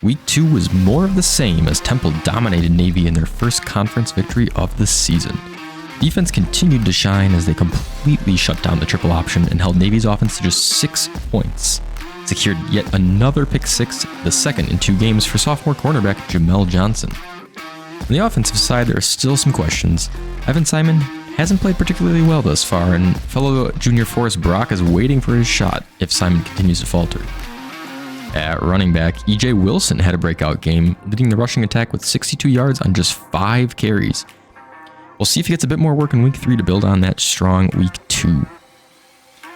Week 2 was more of the same as Temple dominated Navy in their first conference victory of the season. Defense continued to shine as they completely shut down the triple option and held Navy's offense to just 6 points. Secured yet another pick six, the second in 2 games for sophomore cornerback Jamel Johnson. On the offensive side, there are still some questions. Evan Simon hasn't played particularly well thus far, and fellow junior Forrest Brock is waiting for his shot if Simon continues to falter. At running back, EJ Wilson had a breakout game, leading the rushing attack with 62 yards on just 5 carries. We'll see if he gets a bit more work in week 3 to build on that strong week 2.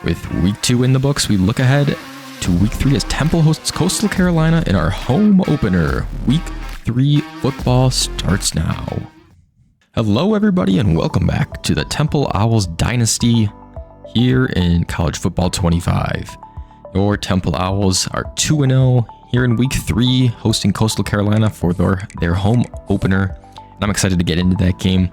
With week 2 in the books, we look ahead to week 3 as Temple hosts Coastal Carolina in our home opener. Week 3 football starts now. Hello everybody and welcome back to the Temple Owls Dynasty here in College Football 25. Your Temple Owls are 2-0 here in week 3, hosting Coastal Carolina for their home opener. And I'm excited to get into that game.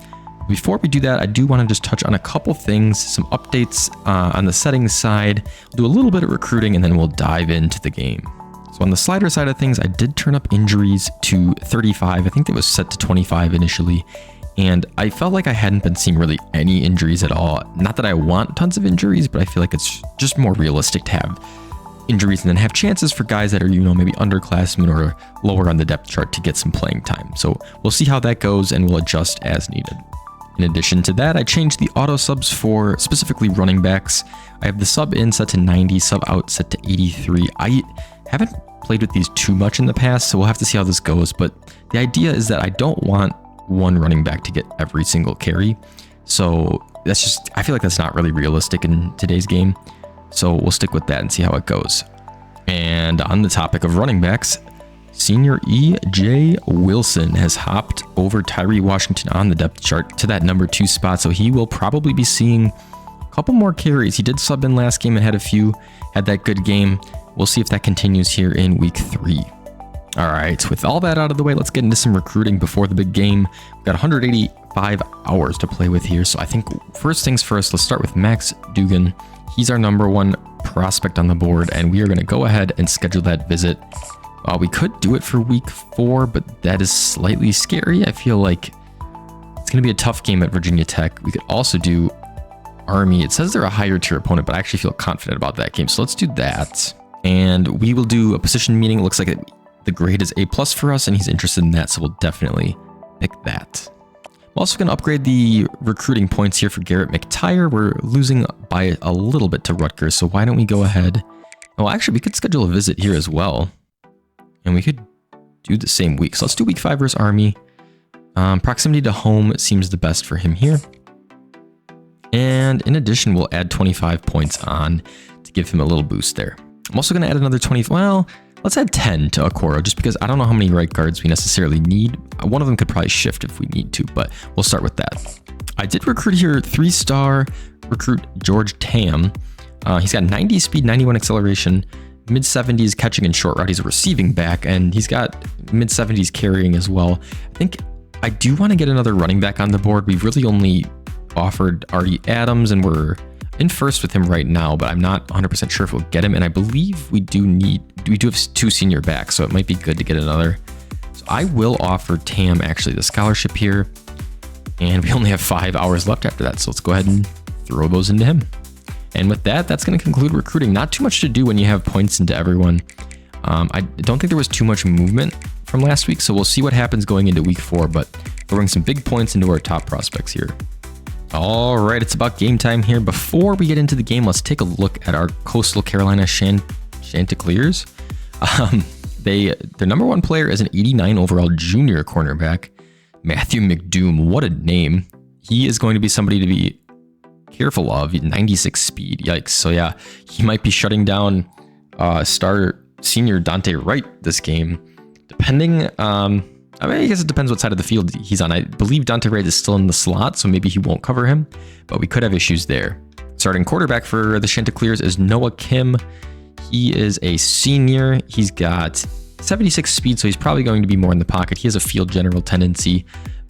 Before we do that, I do want to just touch on a couple things, some updates on the settings side. We'll do a little bit of recruiting and then we'll dive into the game. So on the slider side of things, I did turn up injuries to 35. I think it was set to 25 initially. And I felt like I hadn't been seeing really any injuries at all. Not that I want tons of injuries, but I feel like it's just more realistic to have injuries and then have chances for guys that are, maybe underclassmen or lower on the depth chart to get some playing time. So we'll see how that goes and we'll adjust as needed. In addition to that, I changed the auto subs for specifically running backs. I have the sub in set to 90, sub out set to 83. I haven't played with these too much in the past, so we'll have to see how this goes. But the idea is that I don't want one running back to get every single carry. So I feel like that's not really realistic in today's game. So we'll stick with that and see how it goes. And on the topic of running backs, senior EJ Wilson has hopped over Tyree Washington on the depth chart to that number 2 spot. So he will probably be seeing a couple more carries. He did sub in last game and had that good game. We'll see if that continues here in week 3. All right, with all that out of the way, let's get into some recruiting before the big game. We've got 185 hours to play with here. So I think first things first, let's start with Max Dugan. He's our number 1 prospect on the board, and we are going to go ahead and schedule that visit. We could do it for week 4, but that is slightly scary. I feel like it's going to be a tough game at Virginia Tech. We could also do Army. It says they're a higher tier opponent, but I actually feel confident about that game. So let's do that. And we will do a position meeting. It looks like the grade is A+ for us, and he's interested in that, so we'll definitely pick that. I'm also going to upgrade the recruiting points here for Garrett McTire. We're losing by a little bit to Rutgers, so why don't we go ahead? Well, actually, we could schedule a visit here as well. And we could do the same week. So let's do week 5 versus Army. Proximity to home seems the best for him here. And in addition, we'll add 25 points on to give him a little boost there. I'm also going to add another 20. Well, let's add 10 to Okoro just because I don't know how many right guards we necessarily need. One of them could probably shift if we need to, but we'll start with that. I did recruit here 3-star recruit George Tam. He's got 90 speed, 91 acceleration, mid-70s catching and short route. He's a receiving back, and he's got mid-70s carrying as well. I think I do want to get another running back on the board. We've really only offered Artie Adams, and we're in first with him right now, but I'm not 100% sure if we'll get him. And I believe we do have 2 senior backs, so it might be good to get another. So I will offer Tam actually the scholarship here, and we only have 5 hours left after that. So let's go ahead and throw those into him. And with that, that's going to conclude recruiting. Not too much to do when you have points into everyone. I don't think there was too much movement from last week, so we'll see what happens going into week 4, but throwing some big points into our top prospects here. All right, it's about game time here. Before we get into the game, let's take a look at our Coastal Carolina Chanticleers. Their number 1 player is an 89 overall junior cornerback, Matthew McDoom. What a name. He is going to be somebody to be careful of. 96 speed. Yikes. So yeah, he might be shutting down star senior Dante Wright this game. Depending, I guess it depends what side of the field he's on. I believe Dante Wright is still in the slot, so maybe he won't cover him, but we could have issues there. Starting quarterback for the Chanticleers is Noah Kim. He is a senior. He's got 76 speed, so he's probably going to be more in the pocket. He has a field general tendency,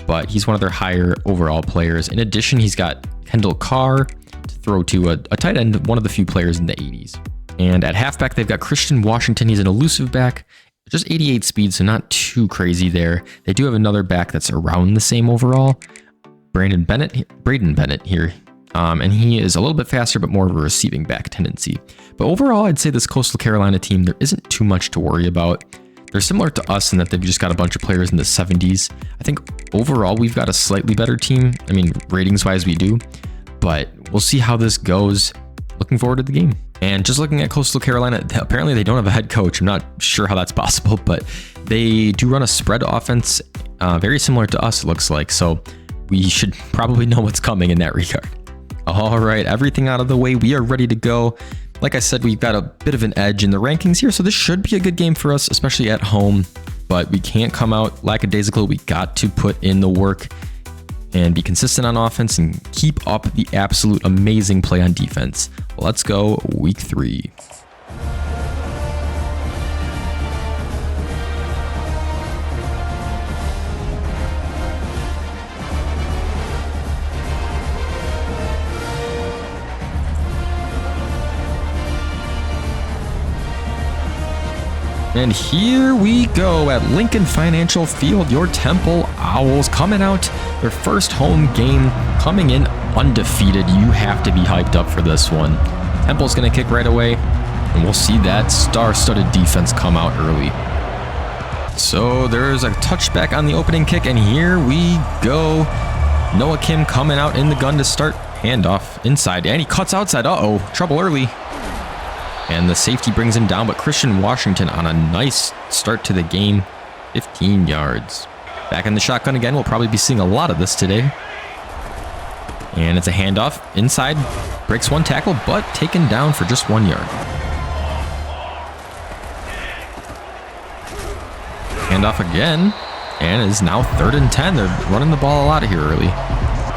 but he's one of their higher overall players. In addition, he's got Kendall Carr to throw to a tight end, one of the few players in the 80s. And at halfback, they've got Christian Washington. He's an elusive back, Just 88 speed, so not too crazy there. They do have another back that's around the same overall. Braden Bennett here. And he is a little bit faster, but more of a receiving back tendency. But overall, I'd say this Coastal Carolina team, there isn't too much to worry about. They're similar to us in that they've just got a bunch of players in the 70s. I think overall, we've got a slightly better team. I mean, ratings-wise, we do. But we'll see how this goes. Looking forward to the game. And just looking at Coastal Carolina, apparently they don't have a head coach. I'm not sure how that's possible, but they do run a spread offense, very similar to us, it looks like. So we should probably know what's coming in that regard. All right, everything out of the way. We are ready to go. Like I said, we've got a bit of an edge in the rankings here, so this should be a good game for us, especially at home. But we can't come out lackadaisical. We got to put in the work and be consistent on offense and keep up the absolute amazing play on defense. Let's go week 3. And here we go at Lincoln Financial Field. Your Temple Owls coming out their first home game, coming in undefeated. You have to be hyped up for this one. Temple's going to kick right away, and we'll see that star-studded defense come out early. So there's a touchback on the opening kick, and here we go. Noah Kim coming out in the gun to start. Handoff inside, and he cuts outside. Uh-oh, trouble early. And the safety brings him down, but Christian Washington on a nice start to the game, 15 yards. Back in the shotgun again. We'll probably be seeing a lot of this today. And it's a handoff inside, breaks one tackle, but taken down for just 1 yard. Handoff again, and it is now 3rd and 10. They're running the ball a lot here early.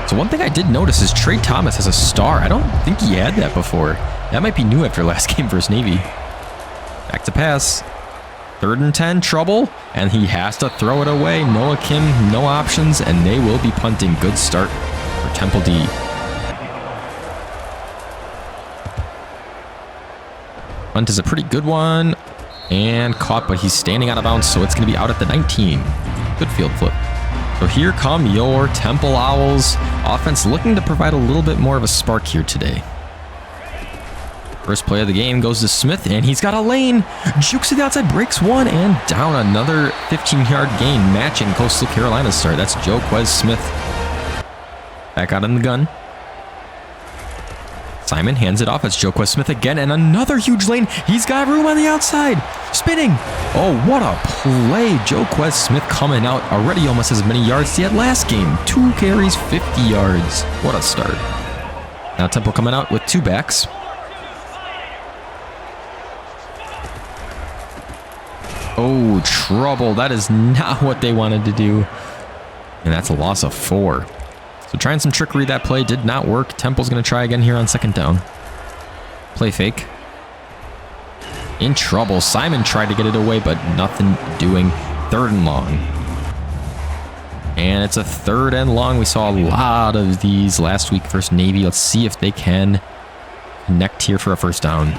So one thing I did notice is Trey Thomas has a star. I don't think he had that before. That might be new after last game versus Navy. Back to pass. 3rd and 10, trouble, and he has to throw it away. Noah Kim, no options, and they will be punting. Good start for Temple D. Punt is a pretty good one, and caught, but he's standing out of bounds, so it's going to be out at the 19. Good field flip. So here come your Temple Owls. Offense looking to provide a little bit more of a spark here today. First play of the game goes to Smith, and he's got a lane. Jukes to the outside, breaks one, and down another 15-yard gain, matching Coastal Carolina's start. That's Joquez Smith. Back out in the gun. Simon hands it off. It's Joquez Smith again, and another huge lane. He's got room on the outside. Spinning. Oh, what a play. Joquez Smith coming out. Already almost as many yards as he had last game. 2 carries, 50 yards. What a start. Now Temple coming out with 2 backs. Oh, trouble. That is not what they wanted to do. And that's a loss of 4. So trying some trickery. That play did not work. Temple's going to try again here on 2nd down. Play fake. In trouble. Simon tried to get it away, but nothing doing. 3rd and long. And it's a 3rd and long. We saw a lot of these last week versus Navy. Let's see if they can connect here for a 1st down.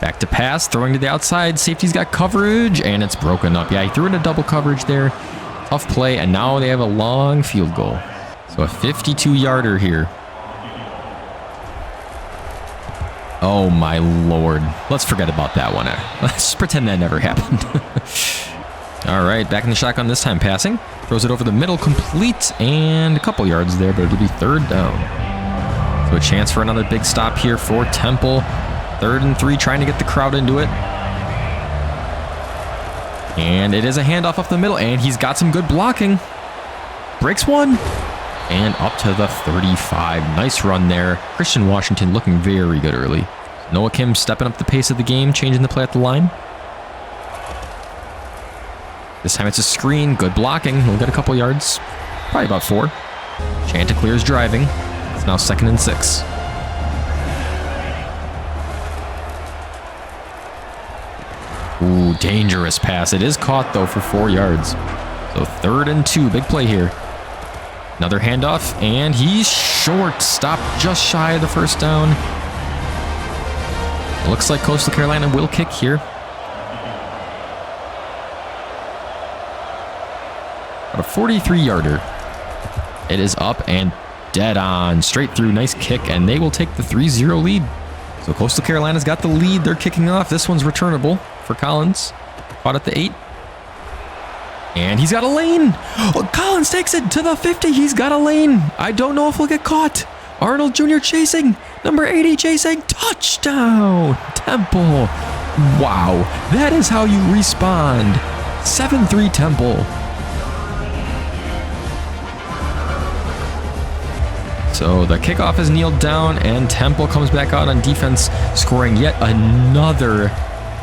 Back to pass, throwing to the outside. Safety's got coverage, and it's broken up. Yeah, he threw into double coverage there. Tough play, and now they have a long field goal. So a 52-yarder here. Oh, my Lord. Let's forget about that one. Let's just pretend that never happened. All right, back in the shotgun this time, passing. Throws it over the middle, complete, and a couple yards there, but it'll be 3rd down. So a chance for another big stop here for Temple. 3rd and 3, trying to get the crowd into it. And it is a handoff up the middle, and he's got some good blocking. Breaks one. And up to the 35. Nice run there. Christian Washington looking very good early. Noah Kim stepping up the pace of the game, changing the play at the line. This time it's a screen. Good blocking. We'll get a couple yards. Probably about 4. Chanticleer's driving. It's now 2nd and 6. Ooh, dangerous pass. It is caught, though, for 4 yards. So 3rd and 2. Big play here. Another handoff, and he's short. Stopped just shy of the 1st down. It looks like Coastal Carolina will kick here. But a 43-yarder. It is up and dead on. Straight through. Nice kick. And they will take the 3-0 lead. So Coastal Carolina's got the lead. They're kicking off. This one's returnable for Collins. Caught at the 8. And he's got a lane. Oh, Collins takes it to the 50. He's got a lane. I don't know if he'll get caught. Arnold Jr. chasing. Number 80 chasing. Touchdown. Temple. Wow. That is how you respond. 7-3 Temple. So the kickoff is kneeled down and Temple comes back out on defense, scoring yet another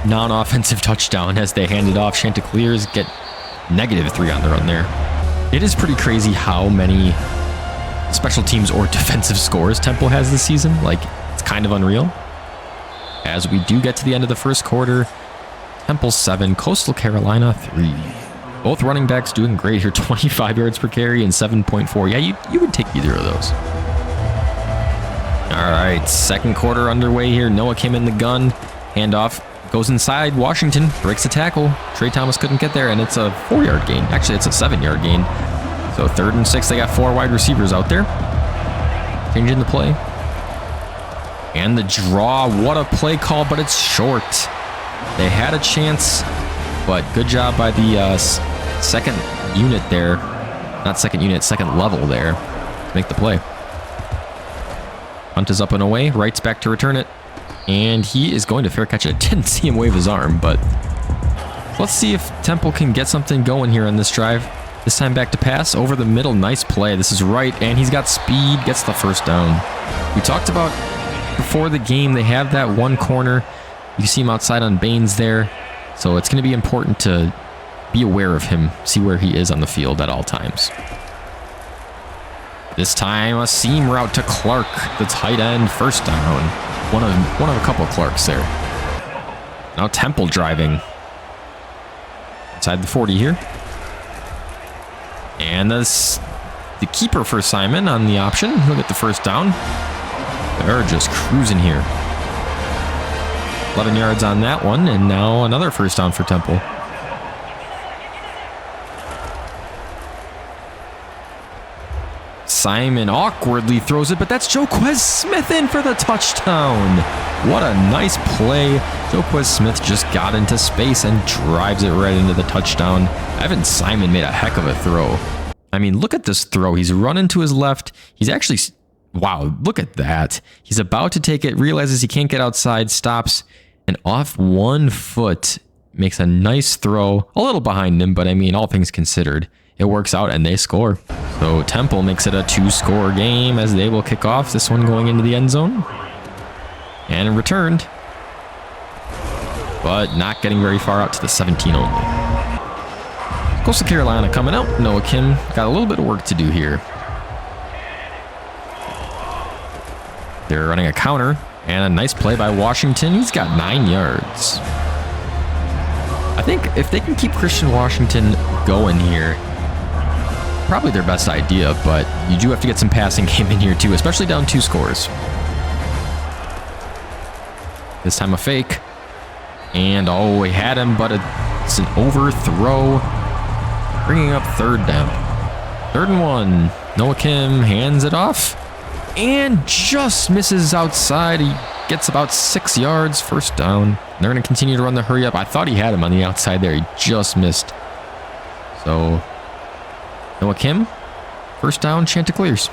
non-offensive touchdown as they hand it off. Chanticleers get -3 on the run there. It is pretty crazy how many special teams or defensive scores Temple has this season. Like, it's kind of unreal. As we do get to the end of the first quarter, Temple 7, Coastal Carolina 3. Both running backs doing great here, 25 yards per carry and 7.4. Yeah, you would take either of those. All right, second quarter underway here. Noah came in the gun. Handoff goes inside. Washington breaks a tackle. Trey Thomas couldn't get there, and it's a 4-yard gain. Actually, it's a 7-yard gain. So 3rd and 6, they got 4 wide receivers out there. Changing the play. And the draw. What a play call, but it's short. They had a chance, but good job by the second unit there. Not second unit, second level there to make the play. Hunt is up and away. Wright's back to return it. And he is going to fair catch it. I didn't see him wave his arm, but let's see if Temple can get something going here on this drive. This time back to pass over the middle. Nice play. This is Wright, and he's got speed. Gets the first down. We talked about before the game, they have that one corner. You see him outside on Baines there. So it's going to be important to be aware of him. See where he is on the field at all times. This time, a seam route to Clark. The tight end, first down. One of a couple of Clarks there. Now Temple driving. Inside the 40 here. And the keeper for Simon on the option. He'll get the first down. They're just cruising here. 11 yards on that one, and now another first down for Temple. Simon awkwardly throws it, but that's Joquez Smith in for the touchdown. What a nice play. Joquez Smith just got into space and drives it right into the touchdown. Evan Simon made a heck of a throw. I mean, look at this throw. He's running to his left. He's actually, wow, look at that. He's about to take it, realizes he can't get outside, stops, and off one foot makes a nice throw. A little behind him, but I mean, all things considered, it works out and they score. So Temple makes it a 2-score game as they will kick off. This one going into the end zone. And returned. But not getting very far out to the 17 only. Coastal Carolina coming out. Noah Kim got a little bit of work to do here. They're running a counter. And a nice play by Washington. He's got 9 yards. I think if they can keep Christian Washington going here, probably their best idea, but you do have to get some passing game in here too, especially down 2 scores. This time a fake. And oh, he had him, but it's an overthrow. Bringing up 3rd down. 3rd and 1. Noah Kim hands it off. And just misses outside. He gets about 6 yards. First down. They're going to continue to run the hurry up. I thought he had him on the outside there. He just missed. So Noah Kim, first down, Chanticleers.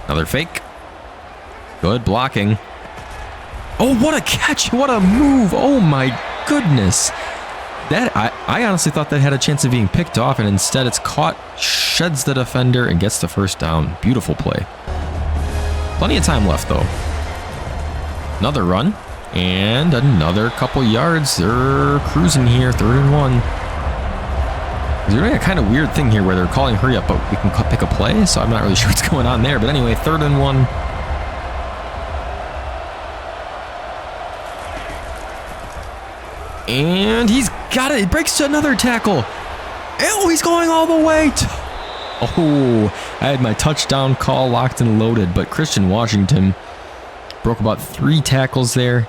Another fake. Good blocking. Oh, what a catch. What a move. Oh my goodness. That I honestly thought that had a chance of being picked off, and instead it's caught, sheds the defender, and gets the first down. Beautiful play. Plenty of time left, though. Another run, and another couple yards. They're cruising here, 3rd and 1. They're doing a kind of weird thing here where they're calling hurry up, but we can pick a play, so I'm not really sure what's going on there. But anyway, 3rd and 1. And he's got it. He breaks to another tackle. Oh, he's going all the way. Oh, I had my touchdown call locked and loaded, but Christian Washington broke about 3 tackles there.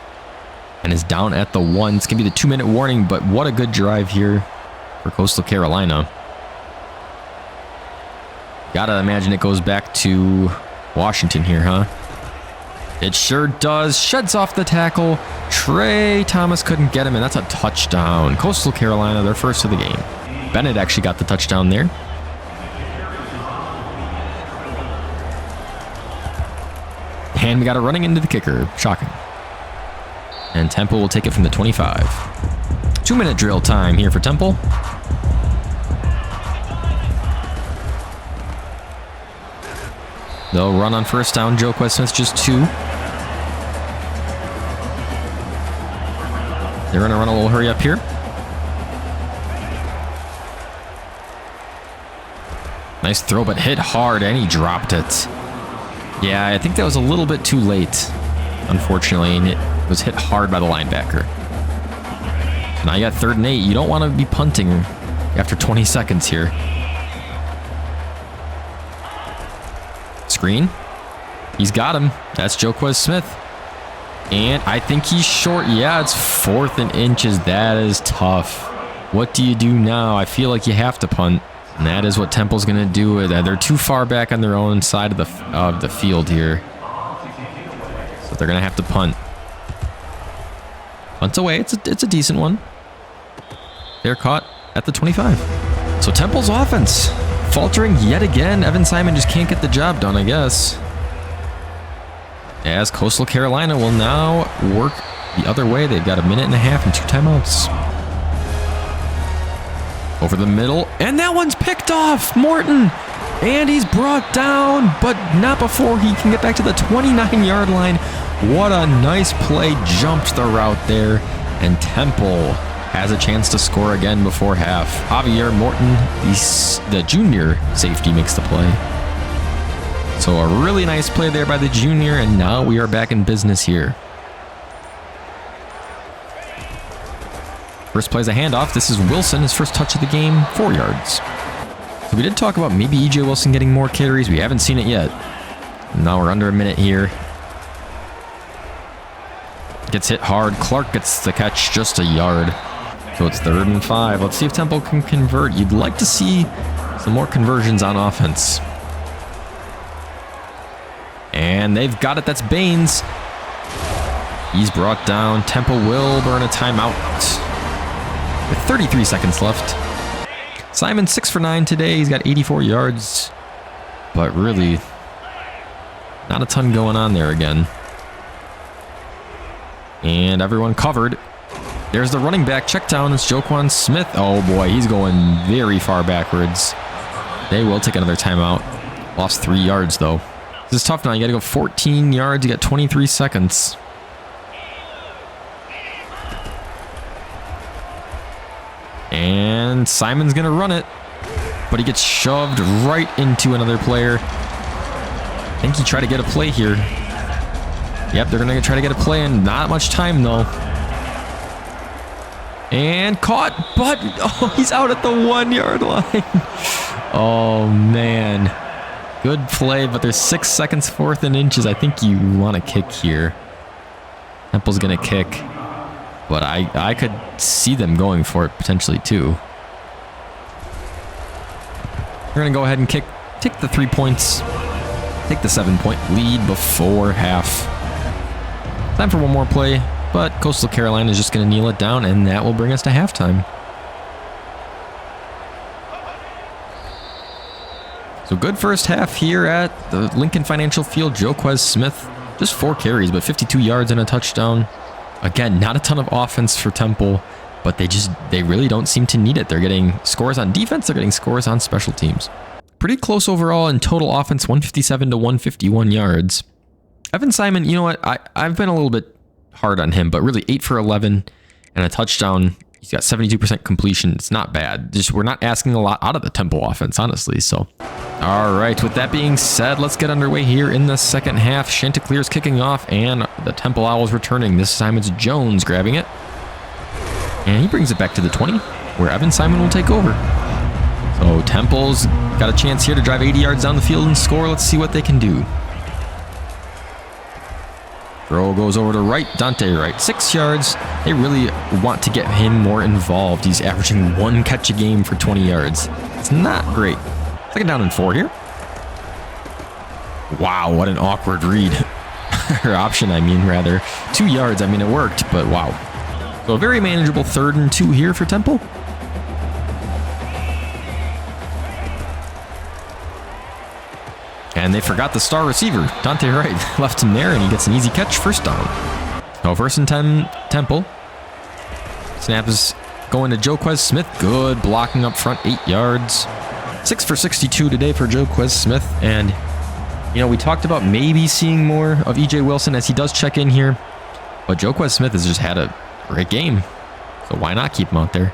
and is down at the 1. It's going to be the 2-minute warning, but what a good drive here for Coastal Carolina. Gotta imagine it goes back to Washington here, huh? It sure does. Sheds off the tackle. Trey Thomas couldn't get him, and that's a touchdown. Coastal Carolina, their first of the game. Bennett actually got the touchdown there. And we got a running into the kicker. Shocking. And Temple will take it from the 25. 2-minute drill time here for Temple. They'll run on first down. Joquez Smith just 2. They're going to run a little hurry up here. Nice throw, but hit hard, and he dropped it. Yeah, I think that was a little bit too late, unfortunately, and it was hit hard by the linebacker. So now you got 3rd and 8. You don't want to be punting after 20 seconds here. Screen. He's got him. That's Joquez Smith. And I think he's short. Yeah, it's 4th and inches. That is tough. What do you do now? I feel like you have to punt. And that is what Temple's going to do. They're too far back on their own side of the field here. So they're going to have to punt. Punt away. It's a decent one. They're caught at the 25. So Temple's offense faltering yet again. Evan Simon just can't get the job done, I guess. As Coastal Carolina will now work the other way. They've got 1.5 minutes and 2 timeouts. Over the middle, and that one's picked off. Morton, and he's brought down, but not before he can get back to the 29-yard line. What a nice play. Jumped the route there, and Temple has a chance to score again before half. Javier Morton, the junior safety, makes the play. So a really nice play there by the junior, and now we are back in business here. First play is a handoff. This is Wilson, his first touch of the game, 4 yards. So we did talk about maybe E.J. Wilson getting more carries. We haven't seen it yet. Now we're under a minute here. Gets hit hard. Clark gets the catch just a yard. So it's 3rd and 5. Let's see if Temple can convert. You'd like to see some more conversions on offense. And they've got it. That's Baines. He's brought down. Temple will burn a timeout with 33 seconds left. Simon 6 for 9 today. He's got 84 yards, but really not a ton going on there again. And everyone covered. There's the running back. Check down. It's Joquan Smith. Oh boy, he's going very far backwards. They will take another timeout. Lost 3 yards though. This is tough now. You got to go 14 yards. You got 23 seconds. And Simon's going to run it, but he gets shoved right into another player. I think he tried to get a play here. Yep, they're going to try to get a play in not much time, though. And caught, but oh, he's out at the 1-yard line. Oh, man. Good play, but there's 6 seconds, 4th and inches. I think you want to kick here. Temple's going to kick. But I could see them going for it potentially too. We're going to go ahead and kick. Take the 3 points. Take the 7-point lead before half. Time for one more play. But Coastal Carolina is just going to kneel it down, and that will bring us to halftime. So good first half here at the Lincoln Financial Field. Joquez Smith, just 4 carries, but 52 yards and a touchdown. Again, not a ton of offense for Temple, but they really don't seem to need it. They're getting scores on defense. They're getting scores on special teams. Pretty close overall in total offense, 157 to 151 yards. Evan Simon, you know what? I've been a little bit hard on him, but really 8 for 11 and a touchdown. He's got 72% completion. It's not bad. Just we're not asking a lot out of the Temple offense, honestly. So, all right. With that being said, let's get underway here in the second half. Chanticleer's kicking off, and the Temple Owls returning. This time it's Jones grabbing it, and he brings it back to the 20, where Evan Simon will take over. So Temple's got a chance here to drive 80 yards down the field and score. Let's see what they can do. Throw goes over to right. Dante right. 6 yards. They really want to get him more involved. He's averaging 1 catch a game for 20 yards. It's not great. 2nd down and 4 here. Wow, what an awkward read. Or option, I mean, rather. 2 yards. I mean, it worked, but wow. So a very manageable 3rd and 2 here for Temple. And they forgot the star receiver. Dante Wright left him there, and he gets an easy catch. 1st down. Oh, 1st and 10, Temple. Snap is going to Joquez Smith. Good blocking up front, 8 yards. 6 for 62 today for Joquez Smith. And, you know, we talked about maybe seeing more of E.J. Wilson as he does check in here. But Joquez Smith has just had a great game. So why not keep him out there?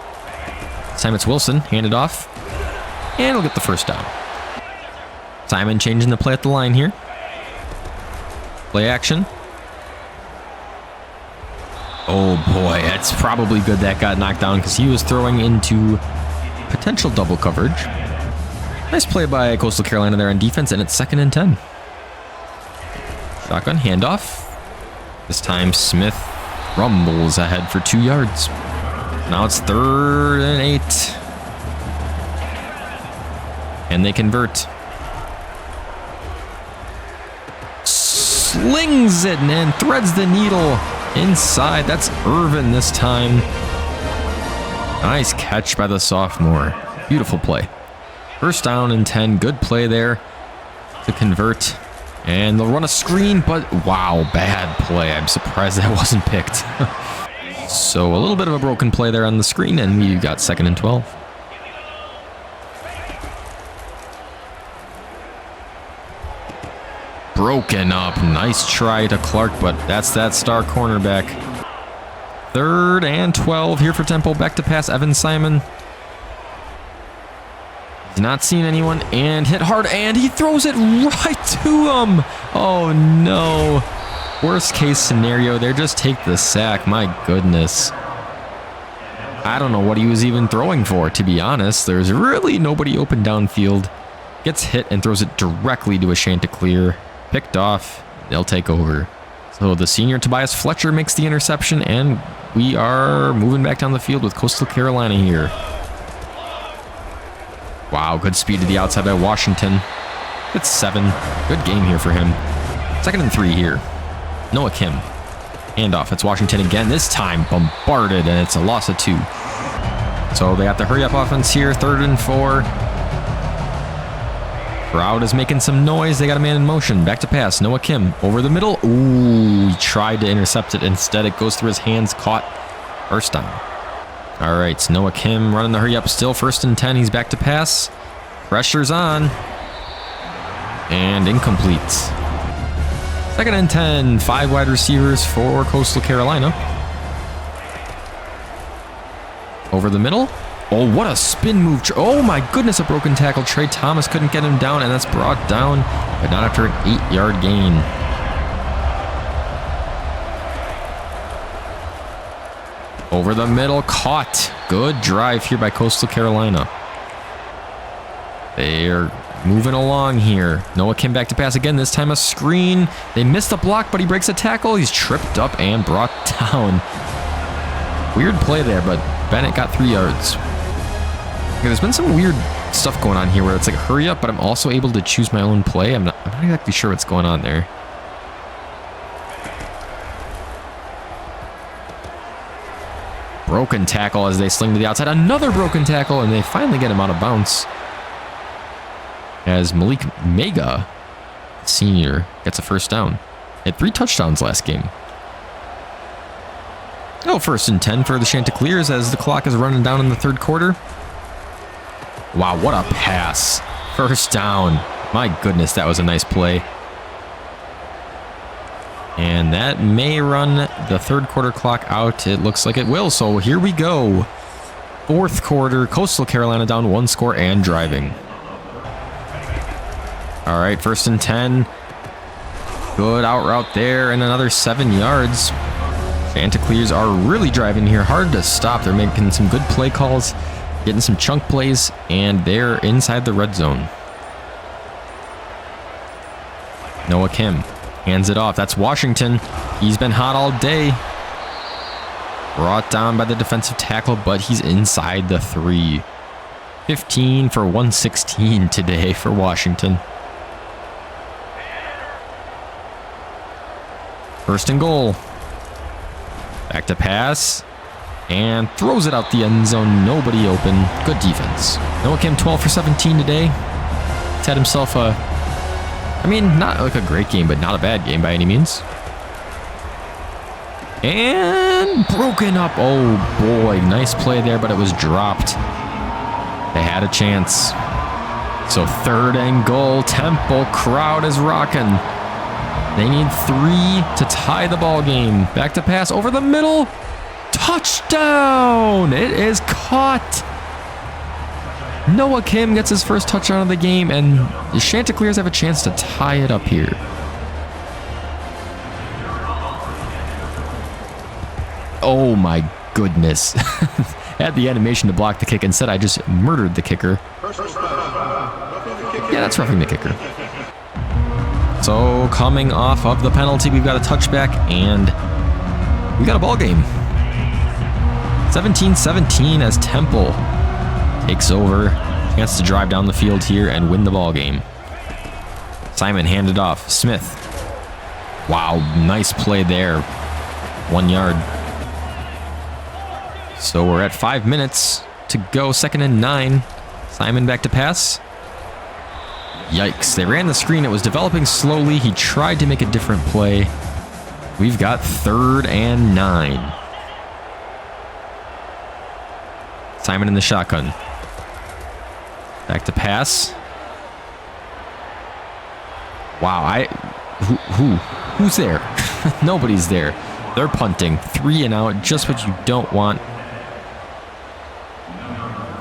This time it's Wilson. Hand it off. And he'll get the 1st down. Simon changing the play at the line here. Play action. Oh boy, it's probably good that got knocked down because he was throwing into potential double coverage. Nice play by Coastal Carolina there on defense, and it's 2nd and 10. Shotgun handoff. This time Smith rumbles ahead for 2 yards. Now it's 3rd and 8. And they convert. Slings it and threads the needle inside. That's Irvin this time. Nice catch by the sophomore. Beautiful play. 1st down and 10. Good play there to convert. And they'll run a screen, but wow, bad play. I'm surprised that wasn't picked. So a little bit of a broken play there on the screen, and we got 2nd and 12. Broken up. Nice try to Clark, but that's that star cornerback. 3rd and 12 here for Temple. Back to pass, Evan Simon. He's not seen anyone and hit hard, and he throws it right to him. Oh no. Worst case scenario there. Just take the sack. My goodness. I don't know what he was even throwing for, to be honest. There's really nobody open downfield. Gets hit and throws it directly to a Chanticleer. Picked off. They'll take over. So the senior Tobias Fletcher makes the interception, and we are moving back down the field with Coastal Carolina here. Wow, good speed to the outside by Washington. It's 7. Good game here for him. 2nd and 3 here. Noah Kim. Handoff. It's Washington again. This time bombarded, and it's a loss of 2. So they got the hurry up offense here. 3rd and 4. Crowd is making some noise. They got a man in motion. Back to pass. Noah Kim over the middle. Ooh, he tried to intercept it. Instead, it goes through his hands. Caught. 1st down. All right, so Noah Kim running the hurry up still. 1st and 10. He's back to pass. Pressure's on. And incomplete. 2nd and 10. 5 wide receivers for Coastal Carolina. Over the middle. Oh, what a spin move. Oh my goodness, a broken tackle. Trey Thomas couldn't get him down, and that's brought down, but not after an 8-yard gain. Over the middle, caught. Good drive here by Coastal Carolina. They're moving along here. Noah Kim back to pass again. This time a screen. They missed the block, but he breaks a tackle. He's tripped up and brought down. Weird play there, but Bennett got 3 yards. Okay, there's been some weird stuff going on here where it's like hurry up, but I'm also able to choose my own play. I'm not exactly sure what's going on there. Broken tackle as they sling to the outside. Another broken tackle, and they finally get him out of bounds. As Malik Mega, senior, gets a 1st down. He had 3 touchdowns last game. Oh, 1st and 10 for the Chanticleers as the clock is running down in the 3rd quarter. Wow, what a pass. 1st down. My goodness, that was a nice play. And that may run the 3rd quarter clock out. It looks like it will, so here we go. 4th quarter, Coastal Carolina down 1 score and driving. All right, 1st and 10. Good out route there, and another 7 yards. Chanticleers are really driving here. Hard to stop. They're making some good play calls, getting some chunk plays, and they're inside the red zone. Noah Kim Hands it off. That's Washington. He's been hot all day. Brought down by the defensive tackle, but he's inside the 3. 15 for 116 today for Washington. First and goal. Back to pass. And throws it out the end zone. Nobody open. Good defense. Noah Kim 12 for 17 today. He's had himself a, I mean, not like a great game, but not a bad game by any means. And broken up. Oh boy, nice play there, but it was dropped. They had a chance. So 3rd and goal. Temple crowd is rocking. They need 3 to tie the ball game. Back to pass over the middle. Touchdown! It is caught. Noah Kim gets his first touchdown of the game, and the Chanticleers have a chance to tie it up here. Oh my goodness. Had the animation to block the kick. Instead, I just murdered the kicker. Yeah, that's roughing the kicker. So, coming off of the penalty, we've got a touchback, and we got a ball game. 17-17 as Temple takes over. Chance to drive down the field here and win the ball game. Simon handed off. Smith. Wow, nice play there. 1 yard. So we're at 5 minutes to go. 2nd and 9. Simon back to pass. Yikes. They ran the screen. It was developing slowly. He tried to make a different play. We've got 3rd and 9. Simon in the shotgun. Back to pass. Wow, who's there? Nobody's there. They're punting. 3 and out, just what you don't want.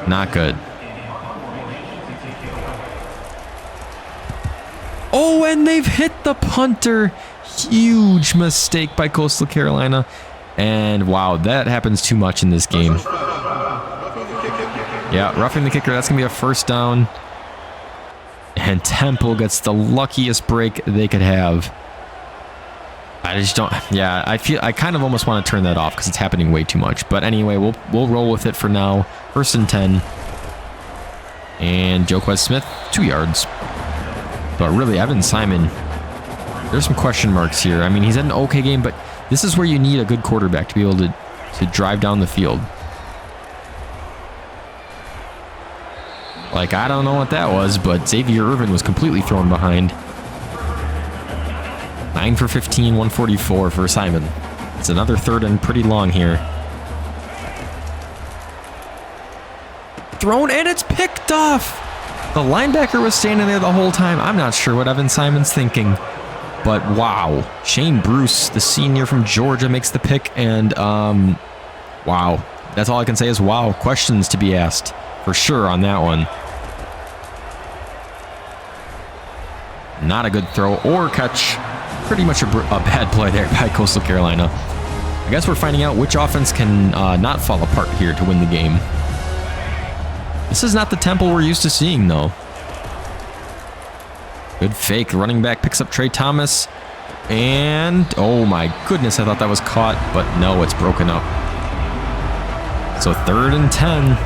Not good. Oh, and they've hit the punter. Huge mistake by Coastal Carolina. And wow, that happens too much in this game. Yeah, roughing the kicker. That's going to be a first down. And Temple gets the luckiest break they could have. I just don't... Yeah, I kind of almost want to turn that off because it's happening way too much. But anyway, we'll roll with it for now. 1st and 10. And Joquez Smith, 2 yards. But really, Evan Simon, there's some question marks here. I mean, he's had an okay game, but this is where you need a good quarterback to be able to drive down the field. Like, I don't know what that was, but Xavier Irvin was completely thrown behind. 9 for 15, 144 for Simon. It's another 3rd and pretty long here. Thrown, and it's picked off! The linebacker was standing there the whole time. I'm not sure what Evan Simon's thinking. But wow. Shane Bruce, the senior from Georgia, makes the pick, and wow. That's all I can say is wow. Questions to be asked. For sure on that one. Not a good throw or catch. Pretty much a bad play there by Coastal Carolina. I guess we're finding out which offense can not fall apart here to win the game. This is not the Temple we're used to seeing, though. Good fake. Running back picks up Trey Thomas. And, oh my goodness, I thought that was caught. But no, it's broken up. So 3rd and 10.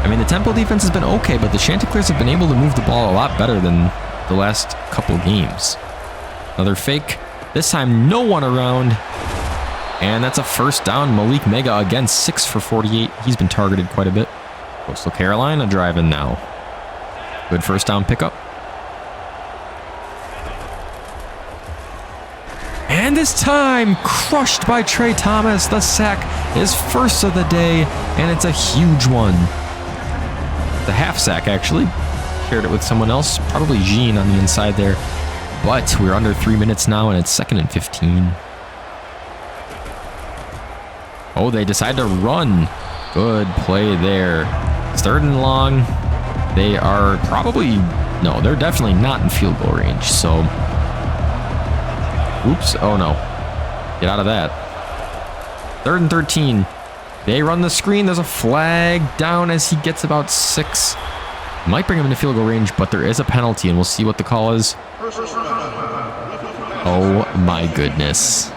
I mean, the Temple defense has been okay, but the Chanticleers have been able to move the ball a lot better than the last couple games. Another fake. This time, no one around. And that's a first down. Malik Mega again, 6 for 48. He's been targeted quite a bit. Coastal Carolina driving now. Good first down pickup. And this time, crushed by Trey Thomas. The sack is first of the day, and it's a huge one. The half sack, actually. Shared it with someone else, probably Jean on the inside there. But we're under 3 minutes now, and it's 2nd and 15. Oh, they decide to run. Good play there. 3rd and long. They are probably... No, they're definitely not in field goal range, so... Oops. Oh, no. Get out of that. 3rd and 13. They run the screen. There's a flag down as he gets about 6. Might bring him into field goal range, but there is a penalty, and we'll see what the call is. Oh my goodness.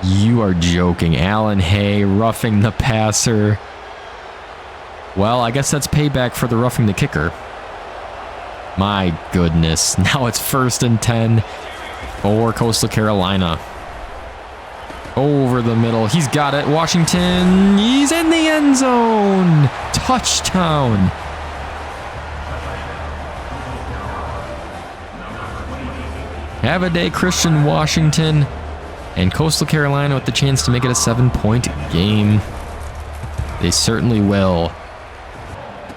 You are joking. Alan Hay roughing the passer. Well, I guess that's payback for the roughing the kicker. My goodness. Now it's 1st and 10 for Coastal Carolina. Over the middle. He's got it. Washington. He's in the end zone. Touchdown. Have a day, Christian Washington. And Coastal Carolina with the chance to make it a 7-point game. They certainly will.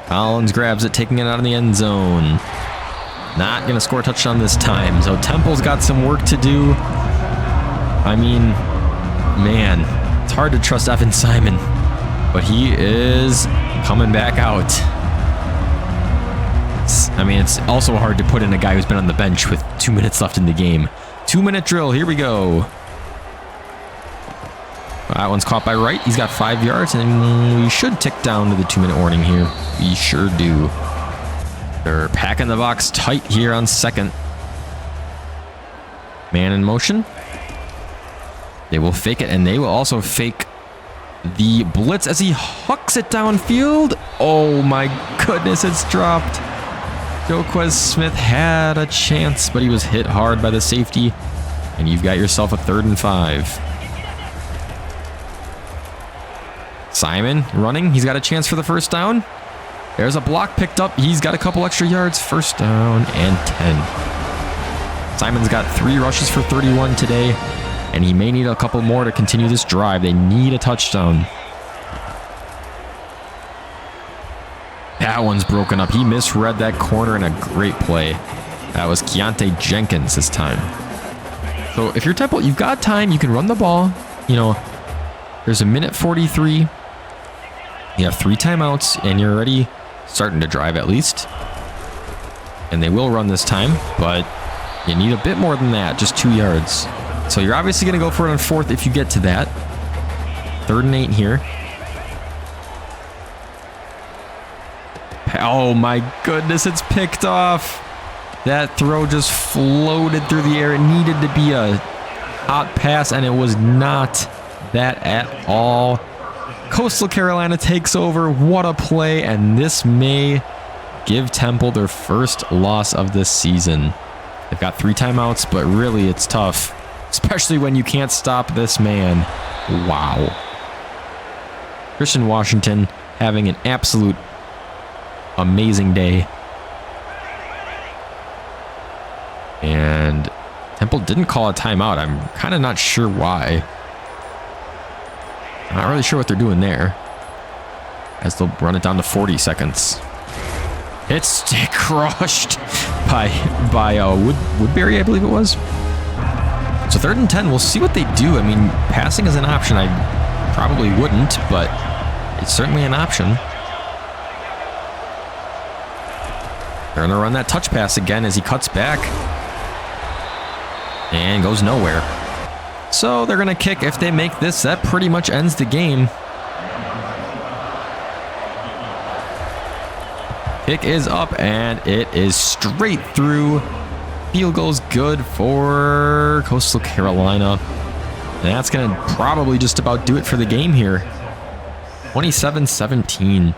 Collins grabs it, taking it out of the end zone. Not going to score a touchdown this time. So Temple's got some work to do. I mean, man, it's hard to trust Evan Simon. But he is coming back out. It's also hard to put in a guy who's been on the bench with 2 minutes left in the game. 2-minute drill. Here we go. That one's caught by Wright. He's got 5 yards, and we should tick down to the 2-minute warning here. We sure do. They're packing the box tight here on 2nd. Man in motion. They will fake it, and they will also fake the blitz as he hucks it downfield. Oh my goodness, it's dropped. Joquez Smith had a chance, but he was hit hard by the safety, and you've got yourself a 3rd and 5. Simon running. He's got a chance for the 1st down. There's a block picked up. He's got a couple extra yards. 1st down and 10. Simon's got 3 rushes for 31 today, and he may need a couple more to continue this drive. They need a touchdown. That one's broken up. He misread that corner in a great play. That was Keontae Jenkins this time. So if you're Temple, you've got time. You can run the ball. There's a minute 43. You have 3 timeouts, and you're already starting to drive at least. And they will run this time, but you need a bit more than that, just 2 yards. So you're obviously going to go for it on 4th if you get to that. 3rd and 8 here. Oh my goodness, it's picked off. That throw just floated through the air. It needed to be a hot pass, and it was not that at all. Coastal Carolina takes over. What a play, and this may give Temple their 1st loss of this season. They've got 3 timeouts, but really it's tough, especially when you can't stop this man. Wow. Christian Washington having an absolute amazing day. And Temple didn't call a timeout. I'm kind of not sure why. I'm not really sure what they're doing there, as they'll run it down to 40 seconds. It's crushed by Woodbury, I believe it was. So 3rd and 10, we'll see what they do. I mean, passing is an option. I probably wouldn't, but it's certainly an option. They're going to run that touch pass again as he cuts back and goes nowhere. So they're going to kick. If they make this, that pretty much ends the game. Kick is up, and it is straight through. Field goal's good for Coastal Carolina. And that's going to probably just about do it for the game here. 27-17.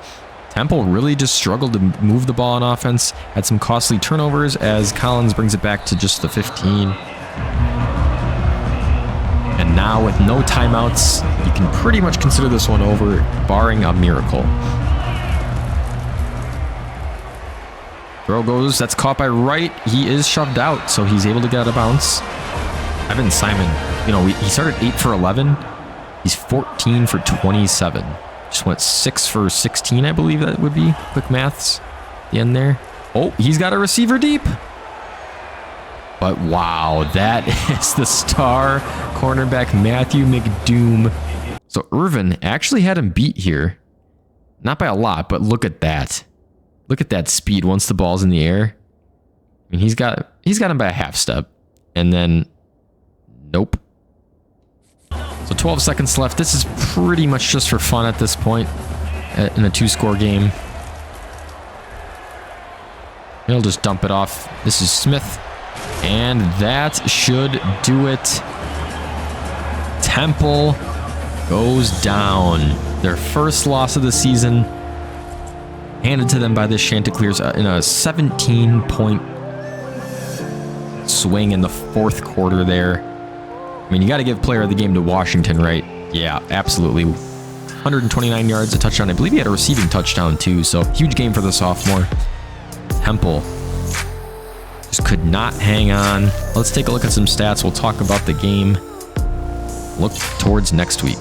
Temple really just struggled to move the ball on offense. Had some costly turnovers as Collins brings it back to just the 15. And now with no timeouts, you can pretty much consider this one over, barring a miracle. Throw goes, that's caught by Wright. He is shoved out, so he's able to get out of bounds. Evan Simon, he started 8 for 11. He's 14 for 27. Just went 6 for 16, I believe that would be. Quick maths. The end there. Oh, he's got a receiver deep. But wow, that is the star cornerback, Matthew McDoom. So Irvin actually had him beat here. Not by a lot, but look at that. Look at that speed once the ball's in the air. I mean, he's got him by a half step. And then, nope. So 12 seconds left. This is pretty much just for fun at this point in a 2-score game. He'll just dump it off. This is Smith. And that should do it. Temple goes down. Their first loss of the season, handed to them by the Chanticleers in a 17-point swing in the fourth quarter there. I mean, you got to give player of the game to Washington, right? Yeah, absolutely. 129 yards, a touchdown. I believe he had a receiving touchdown too, so huge game for the sophomore. Temple just could not hang on. Let's take a look at some stats. We'll talk about the game. Look towards next week.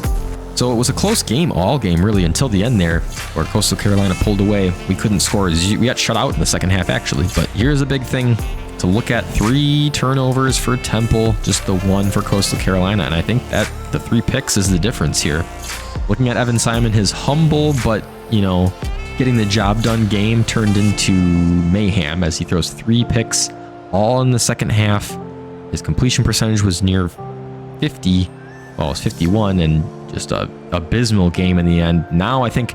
So it was a close game, all game really, until the end there, where Coastal Carolina pulled away. We couldn't score. We got shut out in the second half, actually. But here's a big thing to look at. 3 turnovers for Temple, just the 1 for Coastal Carolina. And I think that the 3 picks is the difference here. Looking at Evan Simon, his humble but, you know, getting the job done game turned into mayhem as he throws 3 picks, all in the second half. His completion percentage was near 50. Well, it was 51, and just a abysmal game in the end. Now I think,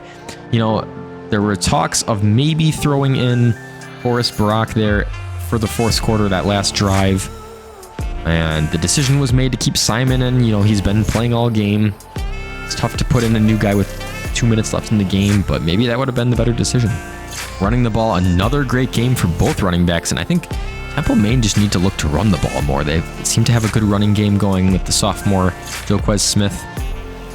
you know, there were talks of maybe throwing in Forrest Barak there for the fourth quarter, that last drive. And the decision was made to keep Simon in. You know, he's been playing all game. It's tough to put in a new guy with 2 minutes left in the game, but maybe that would have been the better decision. Running the ball, another great game for both running backs, and I think Temple Maine just need to look to run the ball more. They seem to have a good running game going with the sophomore Joquez Smith.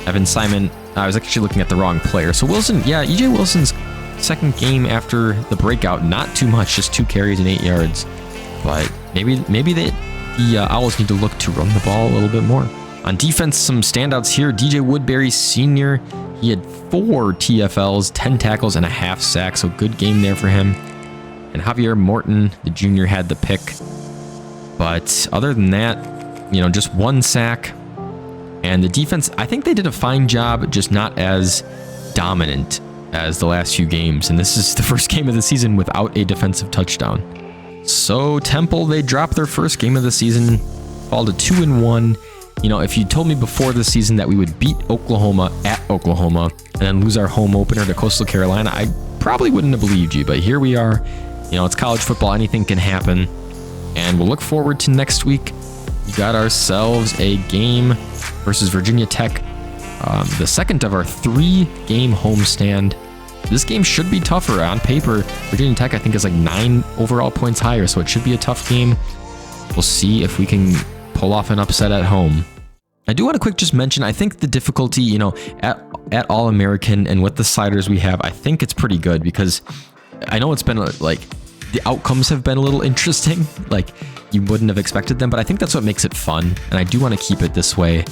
Evan Simon, I was actually looking at the wrong player. So Wilson, yeah, EJ Wilson's second game after the breakout, not too much, just 2 carries and 8 yards. But maybe the Owls need to look to run the ball a little bit more. On defense, some standouts here. DJ Woodbury, senior, he had 4 TFLs, 10 tackles, and a half sack, so good game there for him. And Javier Morton, the junior, had the pick. But other than that, you know, just 1 sack. And the defense, I think they did a fine job, just not as dominant as the last few games. And this is the first game of the season without a defensive touchdown. So Temple, they dropped their first game of the season, fall to 2-1. You know, if you told me before the season that we would beat Oklahoma at Oklahoma and then lose our home opener to Coastal Carolina, I probably wouldn't have believed you. But here we are. You know, it's college football. Anything can happen. And we'll look forward to next week. We got ourselves a game versus Virginia Tech. The second of our 3-game homestand. This game should be tougher on paper. Virginia Tech, I think, is like 9 overall points higher, so it should be a tough game. We'll see if we can pull off an upset at home. I do want to quick just mention, I think the difficulty, you know, at All-American and with the sliders we have, I think it's pretty good because I know it's been like the outcomes have been a little interesting. Like you wouldn't have expected them, but I think that's what makes it fun. And I do want to keep it this way.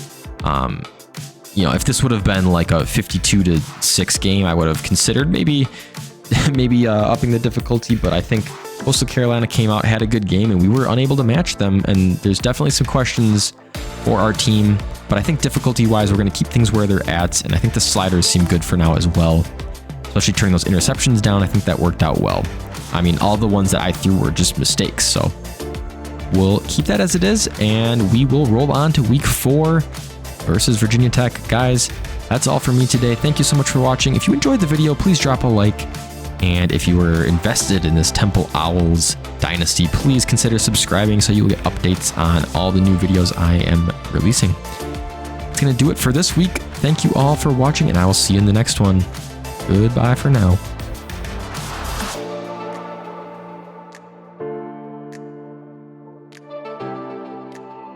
You know, if this would have been like a 52-6 game, I would have considered maybe upping the difficulty. But I think Coastal Carolina came out, had a good game, and we were unable to match them. And there's definitely some questions for our team. But I think difficulty-wise, we're going to keep things where they're at. And I think the sliders seem good for now as well. Especially turning those interceptions down, I think that worked out well. I mean, all the ones that I threw were just mistakes. So we'll keep that as it is, and we will roll on to week 4 versus Virginia Tech. Guys, that's all for me today. Thank you so much for watching. If you enjoyed the video, please drop a like. And if you were invested in this Temple Owls Dynasty, please consider subscribing so you'll get updates on all the new videos I am releasing. That's going to do it for this week. Thank you all for watching, and I will see you in the next one. Goodbye for now.